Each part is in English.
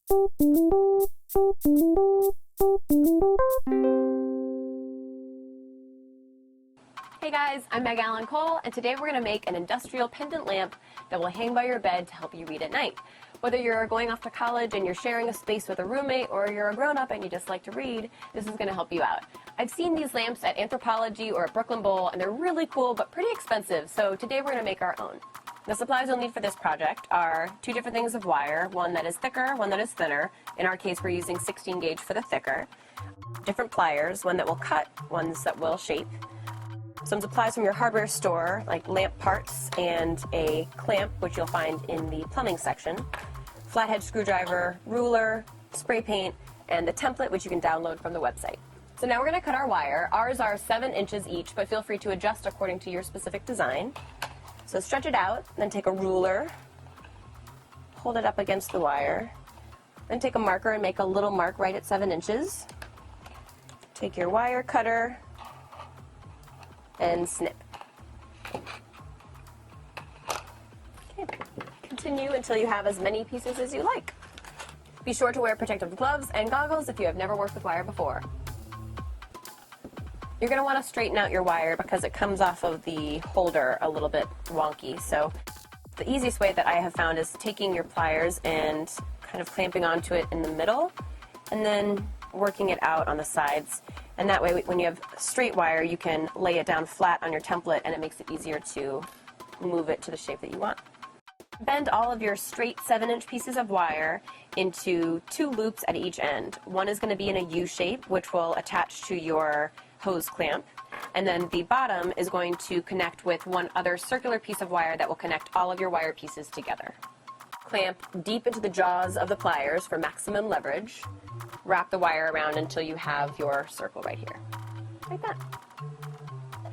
Hey guys, I'm Meg Allen Cole, and today we're going to make an industrial pendant lamp that will hang by your bed to help you read at night. Whether you're going off to college and you're sharing a space with a roommate, or you're a grown-up and you just like to read, this is going to help you out. I've seen these lamps at Anthropologie or at Brooklyn Bowl, and they're really cool but pretty expensive, so today we're going to make our own. The supplies you'll need for this project are two different things of wire, one that is thicker, one that is thinner. In our case, we're using 16 gauge for the thicker. Different pliers, one that will cut, ones that will shape. Some supplies from your hardware store, like lamp parts and a clamp, which you'll find in the plumbing section, flathead screwdriver, ruler, spray paint, and the template, which you can download from the website. So now we're going to cut our wire. Ours are 7 inches each, but feel free to adjust according to your specific design. So stretch it out, then take a ruler, hold it up against the wire, then take a marker and make a little mark right at 7 inches. Take your wire cutter and snip. Okay. Continue until you have as many pieces as you like. Be sure to wear protective gloves and goggles if you have never worked with wire before. You're going to want to straighten out your wire because it comes off of the holder a little bit wonky. So the easiest way that I have found is taking your pliers and kind of clamping onto it in the middle and then working it out on the sides. And that way, when you have straight wire, you can lay it down flat on your template and it makes it easier to move it to the shape that you want. Bend all of your straight 7-inch pieces of wire into 2 loops at each end. One is going to be in a U shape, which will attach to your hose clamp. And then the bottom is going to connect with one other circular piece of wire that will connect all of your wire pieces together. Clamp deep into the jaws of the pliers for maximum leverage. Wrap the wire around until you have your circle right here, like that.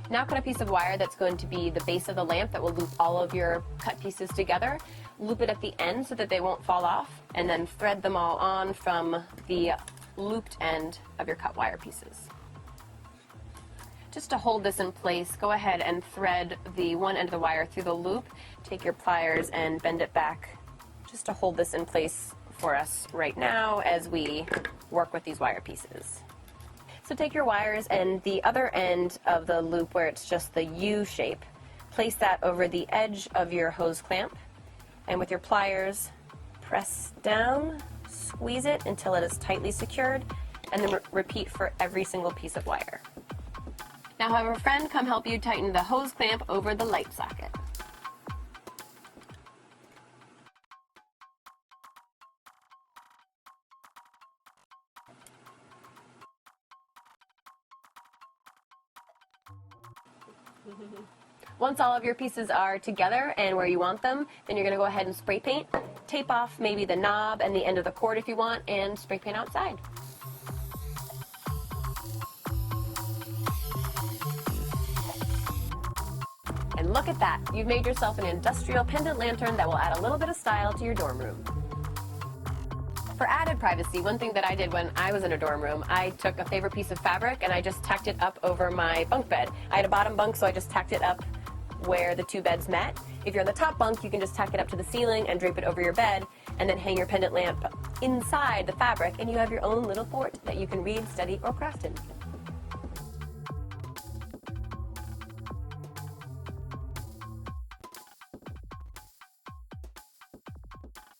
Now cut a piece of wire that's going to be the base of the lamp that will loop all of your cut pieces together. Loop it at the end so that they won't fall off, and then thread them all on from the looped end of your cut wire pieces. Just to hold this in place, go ahead and thread the one end of the wire through the loop. Take your pliers and bend it back just to hold this in place for us right now as we work with these wire pieces. So take your wires and the other end of the loop where it's just the U shape, place that over the edge of your hose clamp, and with your pliers, press down, squeeze it until it is tightly secured, and then repeat for every single piece of wire. Now have a friend come help you tighten the hose clamp over the light socket. Once all of your pieces are together and where you want them, then you're going to go ahead and spray paint. Tape off maybe the knob and the end of the cord if you want, and spray paint outside. And look at that! You've made yourself an industrial pendant lantern that will add a little bit of style to your dorm room. For added privacy, one thing that I did when I was in a dorm room, I took a favorite piece of fabric and I just tacked it up over my bunk bed. I had a bottom bunk, so I just tacked it up where the 2 beds met. If you're in the top bunk, you can just tack it up to the ceiling and drape it over your bed, and then hang your pendant lamp inside the fabric, and you have your own little fort that you can read, study, or craft in.